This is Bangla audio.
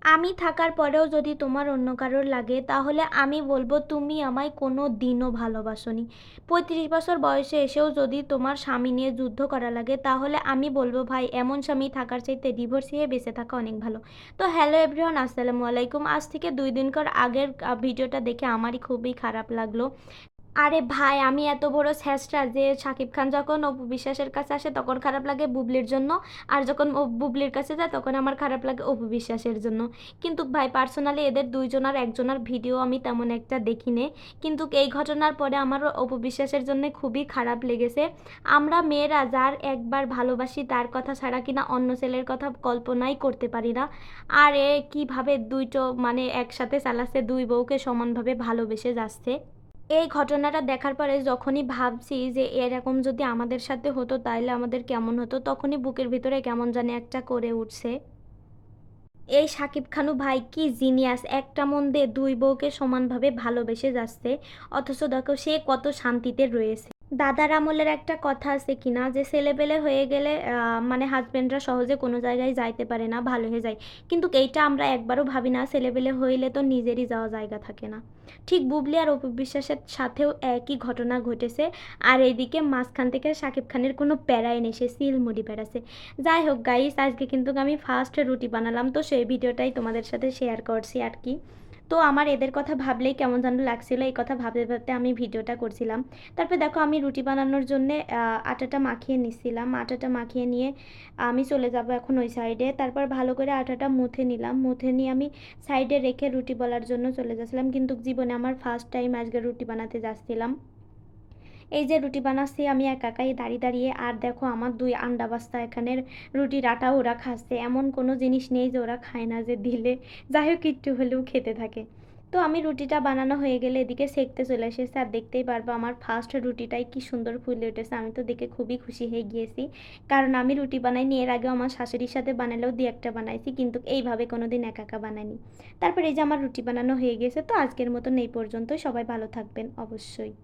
আমি থাকার পরেও যদি তোমার অন্য কারোর লাগে তাহলে আমি বলবো তুমি আমায় কোনো দিনও ভালোবাসোনি। 35 বছর বয়সে এসেও যদি তোমার স্বামী নিয়ে যুদ্ধ করা লাগে তাহলে আমি বলবো ভাই এমন স্বামী থাকার চাইতে ডিভোর্স হয়ে বেঁচে থাকা অনেক ভালো। তো হ্যালো এভরিওয়ান, আসসালামু আলাইকুম। আজ থেকে 2 দিন আগের ভিডিওটা দেখে আমারই খুবই খারাপ লাগলো। আরে ভাই, আমি এত বড় ছ্যাঁচড়া যে শাকিব খান যখন অপু বিশ্বাসের কাছে আসে তখন খারাপ লাগে বুবলির জন্য, আর যখন ও বুবলির কাছে যায় তখন আমার খারাপ লাগে অপু বিশ্বাসের জন্য। কিন্তু ভাই পার্সোনালি এদের দুইজনার একজনের ভিডিও আমি তেমন একটা দেখি নে, কিন্তু এই ঘটনার পরে আমার অপু বিশ্বাসের জন্য খুবই খারাপ লেগেছে। আমরা মেয়েরা যার একবার ভালোবাসি তার কথা ছাড়া কিনা অন্য ছেলের কথা কল্পনাই করতে পারি না। আর এ কীভাবে দুইটো মানে একসাথে চালাচ্ছে, দুই বউকে সমানভাবে ভালোবেসে যাচ্ছে। এই ঘটনাটা দেখার পরে যখনই ভাবছি যে এরকম যদি আমাদের সাথে হতো তাইলে আমাদের কেমন হতো, তখনই বুকের ভিতরে কেমন জানি একটা করে উঠছে। এই শাকিব খানু ভাই কি জিনিয়াস, একটা মন দিয়ে দুই বউকে সমানভাবে ভালোবেসে যাচ্ছে, অথচ দেখো সে কত শান্তিতে রয়েছে। দাদার আমলের একটা কথা আছে কিনা যে ছেলেবেলে হয়ে গেলে মানে হাজবেন্ডরা সহজে কোনো জায়গায় যাইতে পারে না, ভালো হয়ে যায়। কিন্তু এইটা আমরা একবারও ভাবি না, ছেলেবেলে হইলে তো নিজেরই যাওয়া জায়গা থাকে না। ঠিক বুবলি আর অপু বিশ্বাসের সাথেও একই ঘটনা ঘটেছে। আর এইদিকে মাঝখান থেকে শাকিব খানের কোনো প্যারাই নেই, সে সিলমুড়ি বেড়াছে। যাই হোক গাইস, আজকে কিন্তু আমি ফার্স্ট রুটি বানালাম, তো সেই ভিডিওটাই তোমাদের সাথে শেয়ার করছি আর কি। তো আমার এদের কথা ভাবলেই কেমন যেন লাগছিল, এই কথা ভাবতে ভাবতে আমি ভিডিওটা করছিলাম। তারপরে দেখো আমি রুটি বানানোর জন্যে আটাটা মাখিয়ে নিচ্ছিলাম। আটাটা মাখিয়ে নিয়ে আমি চলে যাব এখন ওই সাইডে। তারপর ভালো করে আটাটা মুথে নিলাম, মুথে নিয়ে আমি সাইডে রেখে রুটি বলার জন্য চলে যাচ্ছিলাম। কিন্তু জীবনে আমার ফার্স্ট টাইম আজকে রুটি বানাতে যাচ্ছিলাম। এই যে রুটি বানাচ্ছি আমি একাই দাঁড়িয়ে দাঁড়িয়ে, আর দেখো আমার দুই আন্ডা বাস্তা এখানের রুটির আটা ওরা খাচ্ছে। এমন কোনো জিনিস নেই যে ওরা খায় না, যে দিলে যাই হোক একটু হলেও খেতে থাকে। তো আমি রুটিটা বানানো হয়ে গেলে এদিকে সেঁকতে চলে এসেছে, আর দেখতেই পারবো আমার ফার্স্ট রুটিটাই কি সুন্দর ফুলে উঠেছে। আমি তো দেখে খুবই খুশি হয়ে গিয়েছি, কারণ আমি রুটি বানাইনি, এর আগেও আমার শাশুড়ির সাথে বানালেও দিয়ে একটা বানাইছি, কিন্তু এইভাবে কোনো দিন একা বানাইনি। তারপর এই যে আমার রুটি বানানো হয়ে গেছে। তো আজকের মতন এই পর্যন্ত, সবাই ভালো থাকবেন অবশ্যই।